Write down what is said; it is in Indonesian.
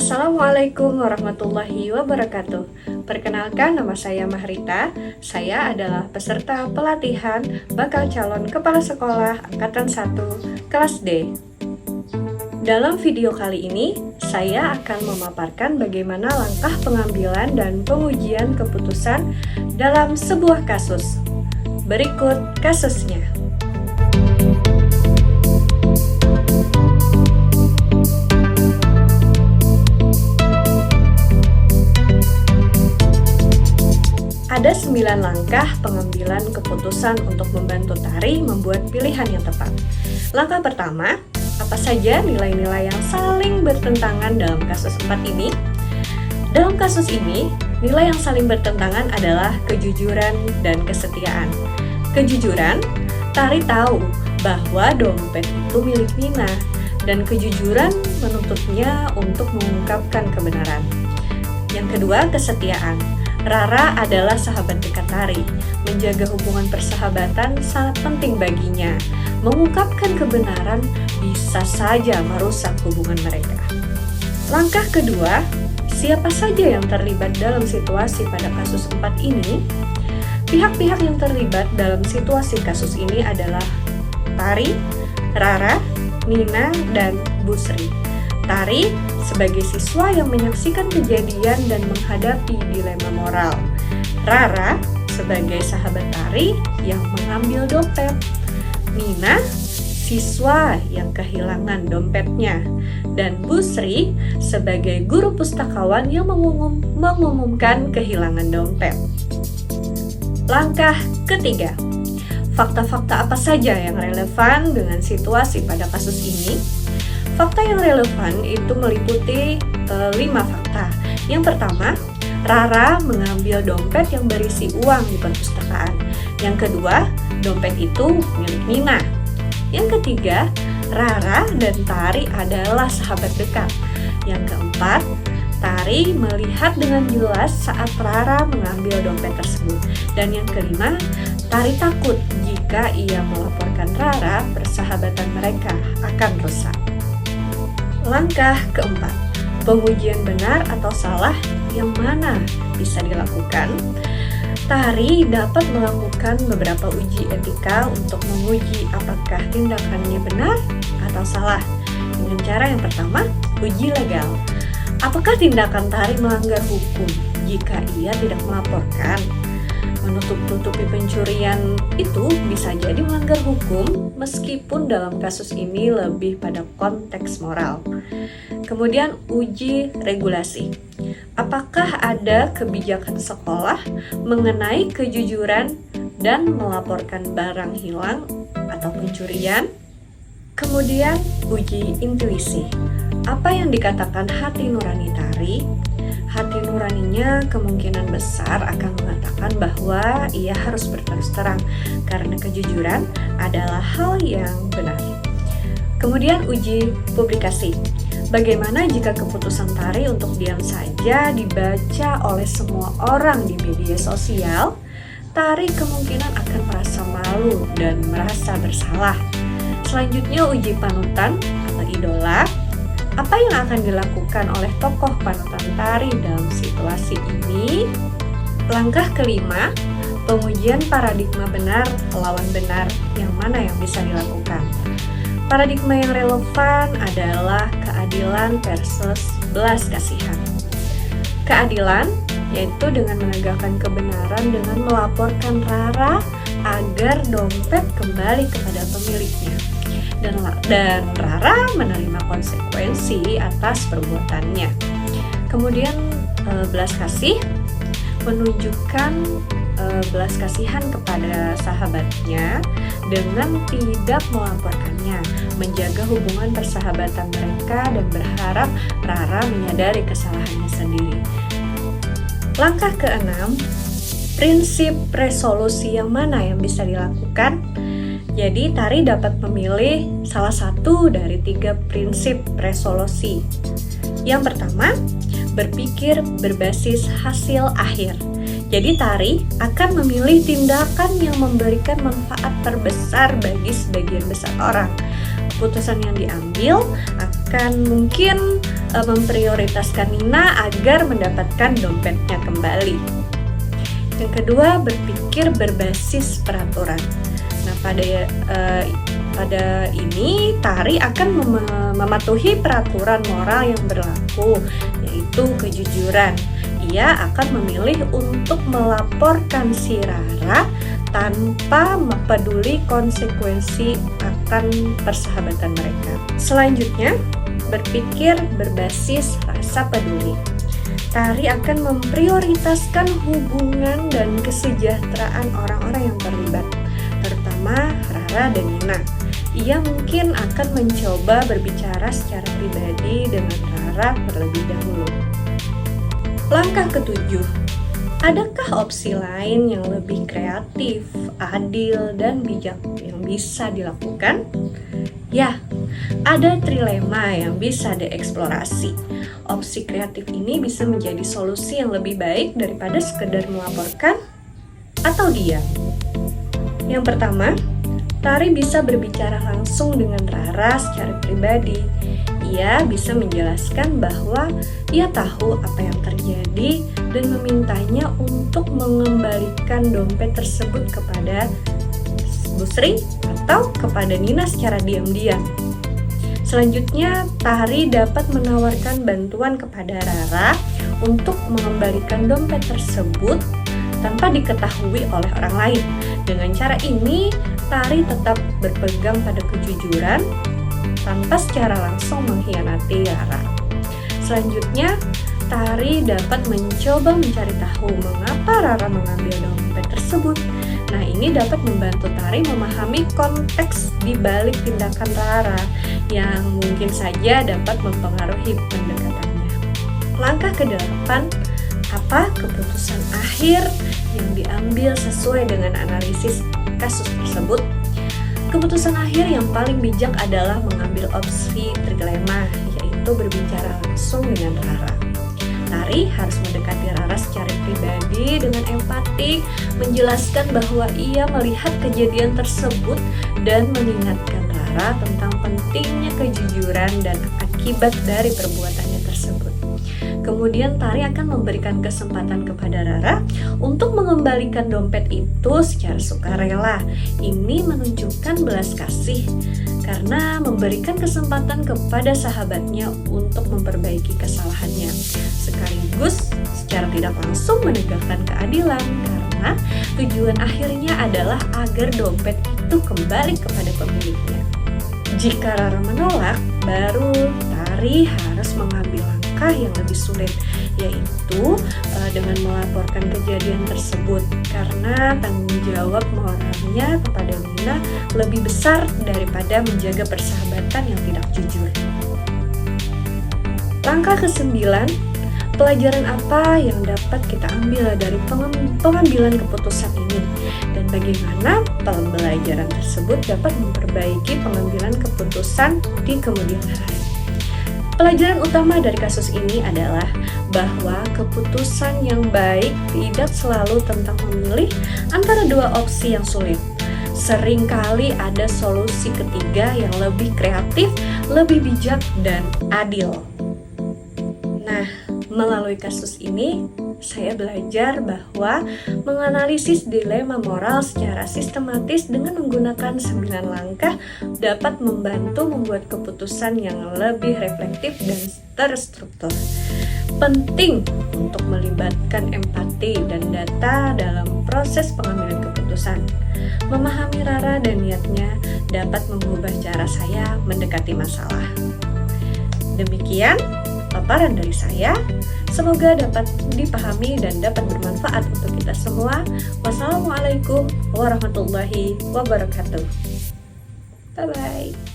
Assalamualaikum warahmatullahi wabarakatuh. Perkenalkan, nama saya Mahrita. Saya adalah peserta pelatihan bakal calon kepala sekolah angkatan 1 kelas D. Dalam video kali ini, saya akan memaparkan bagaimana langkah pengambilan dan pengujian keputusan dalam sebuah kasus. Berikut kasusnya. Ada 9 langkah pengambilan keputusan untuk membantu Tari membuat pilihan yang tepat. Langkah pertama, apa saja nilai-nilai yang saling bertentangan dalam kasus 4 ini? Dalam kasus ini, nilai yang saling bertentangan adalah kejujuran dan kesetiaan. Kejujuran, Tari tahu bahwa dompet itu milik Nina, dan kejujuran menuntutnya untuk mengungkapkan kebenaran. Yang kedua, kesetiaan. Rara adalah sahabat dekat Tari. Menjaga hubungan persahabatan sangat penting baginya. Mengungkapkan kebenaran bisa saja merusak hubungan mereka. Langkah kedua, siapa saja yang terlibat dalam situasi pada kasus 4 ini? Pihak-pihak yang terlibat dalam situasi kasus ini adalah Tari, Rara, Nina, dan Bu Sri. Tari sebagai siswa yang menyaksikan kejadian dan menghadapi dilema moral. Rara sebagai sahabat Tari yang mengambil dompet. Nina, siswa yang kehilangan dompetnya. Dan Bu Sri sebagai guru pustakawan yang mengumumkan kehilangan dompet. Langkah ketiga, fakta-fakta apa saja yang relevan dengan situasi pada kasus ini? Fakta yang relevan itu meliputi 5 fakta. Yang pertama, Rara mengambil dompet yang berisi uang di perpustakaan. Yang kedua, dompet itu milik Nina. Yang ketiga, Rara dan Tari adalah sahabat dekat. Yang keempat, Tari melihat dengan jelas saat Rara mengambil dompet tersebut. Dan yang kelima, Tari takut jika ia melaporkan Rara, persahabatan mereka akan rusak. Langkah keempat, pengujian benar atau salah yang mana bisa dilakukan? Tari dapat melakukan beberapa uji etika untuk menguji apakah tindakannya benar atau salah. Dengan cara yang pertama, uji legal. Apakah tindakan Tari melanggar hukum jika ia tidak melaporkan? Menutup-tutupi pencurian itu bisa jadi melanggar hukum meskipun dalam kasus ini lebih pada konteks moral. Kemudian uji regulasi. Apakah ada kebijakan sekolah mengenai kejujuran dan melaporkan barang hilang atau pencurian? Kemudian uji intuisi. Apa yang dikatakan hati nurani Tari? Hati nuraninya kemungkinan besar akan mengatakan bahwa ia harus berterus terang karena kejujuran adalah hal yang benar. Kemudian uji publikasi. Bagaimana jika keputusan Tari untuk diam saja dibaca oleh semua orang di media sosial? Tari kemungkinan akan merasa malu dan merasa bersalah. Selanjutnya uji panutan atau idola. Apa yang akan dilakukan oleh tokoh panutan Tari dalam situasi ini? Langkah kelima, pengujian paradigma benar lawan benar yang mana yang bisa dilakukan. Paradigma yang relevan adalah keadilan versus belas kasihan. Keadilan yaitu dengan menegakkan kebenaran dengan melaporkan Rara agar dompet kembali kepada pemiliknya. Dan Rara menerima konsekuensi atas perbuatannya. Kemudian belas kasih menunjukkan belas kasihan kepada sahabatnya dengan tidak melaporkannya, menjaga hubungan persahabatan mereka dan berharap Rara menyadari kesalahannya sendiri. Langkah keenam, prinsip resolusi yang mana yang bisa dilakukan? Jadi Tari dapat memilih salah satu dari 3 prinsip resolusi. Yang pertama, berpikir berbasis hasil akhir. Jadi Tari akan memilih tindakan yang memberikan manfaat terbesar bagi sebagian besar orang. Keputusan yang diambil akan mungkin memprioritaskan Nina agar mendapatkan dompetnya kembali. Yang kedua, berpikir berbasis peraturan. Nah, pada ini Tari akan mematuhi peraturan moral yang berlaku, yaitu kejujuran. Ia akan memilih untuk melaporkan si Rara tanpa peduli konsekuensi akan persahabatan mereka. Selanjutnya, berpikir berbasis rasa peduli. Tari akan memprioritaskan hubungan dan kesejahteraan orang-orang yang terlibat, terutama Rara dan Nina. Ia mungkin akan mencoba berbicara secara pribadi dengan Rara terlebih dahulu. Langkah ketujuh, adakah opsi lain yang lebih kreatif, adil, dan bijak yang bisa dilakukan? Ya, ada trilema yang bisa dieksplorasi. Opsi kreatif ini bisa menjadi solusi yang lebih baik daripada sekedar melaporkan atau diam. Yang pertama, Tari bisa berbicara langsung dengan Rara secara pribadi. Ia bisa menjelaskan bahwa ia tahu apa yang terjadi dan memintanya untuk mengembalikan dompet tersebut kepada Bu Sri atau kepada Nina secara diam-diam. Selanjutnya, Tari dapat menawarkan bantuan kepada Rara untuk mengembalikan dompet tersebut tanpa diketahui oleh orang lain. Dengan cara ini, Tari tetap berpegang pada kejujuran tanpa secara langsung mengkhianati Rara. Selanjutnya, Tari dapat mencoba mencari tahu mengapa Rara mengambil dompet tersebut. Nah, ini dapat membantu Tari memahami konteks di balik tindakan Rara yang mungkin saja dapat mempengaruhi pendekatannya. Langkah ke-8, apa keputusan akhir yang diambil sesuai dengan analisis kasus tersebut? Keputusan akhir yang paling bijak adalah mengambil opsi trilema, yaitu berbicara langsung dengan Rara. Tari harus mendekati Rara secara pribadi dengan empati, menjelaskan bahwa ia melihat kejadian tersebut dan mengingatkan Rara tentang pentingnya kejujuran dan akibat dari perbuatannya tersebut. Kemudian Tari akan memberikan kesempatan kepada Rara untuk mengembalikan dompet itu secara sukarela. Ini menunjukkan belas kasih karena memberikan kesempatan kepada sahabatnya untuk memperbaiki kesalahannya, sekaligus secara tidak langsung menegakkan keadilan karena tujuan akhirnya adalah agar dompet itu kembali kepada pemiliknya. Jika Rara menolak, baru Tari harus mengambil langkah yang lebih sulit, yaitu dengan melaporkan kejadian tersebut karena tanggung jawab moralnya kepada Nina lebih besar daripada menjaga persahabatan yang tidak jujur. Langkah ke-9, pelajaran apa yang dapat kita ambil dari pengambilan keputusan ini dan bagaimana pembelajaran tersebut dapat memperbaiki pengambilan keputusan di kemudian hari. Pelajaran utama dari kasus ini adalah bahwa keputusan yang baik tidak selalu tentang memilih antara dua opsi yang sulit. Seringkali ada solusi ketiga yang lebih kreatif, lebih bijak, dan adil. Nah, melalui kasus ini, saya belajar bahwa menganalisis dilema moral secara sistematis dengan menggunakan 9 langkah dapat membantu membuat keputusan yang lebih reflektif dan terstruktur. Penting untuk melibatkan empati dan data dalam proses pengambilan keputusan. Memahami Rara dan niatnya dapat mengubah cara saya mendekati masalah. Demikian paparan dari saya. Semoga dapat dipahami dan dapat bermanfaat untuk kita semua. Wassalamualaikum warahmatullahi wabarakatuh. Bye-bye.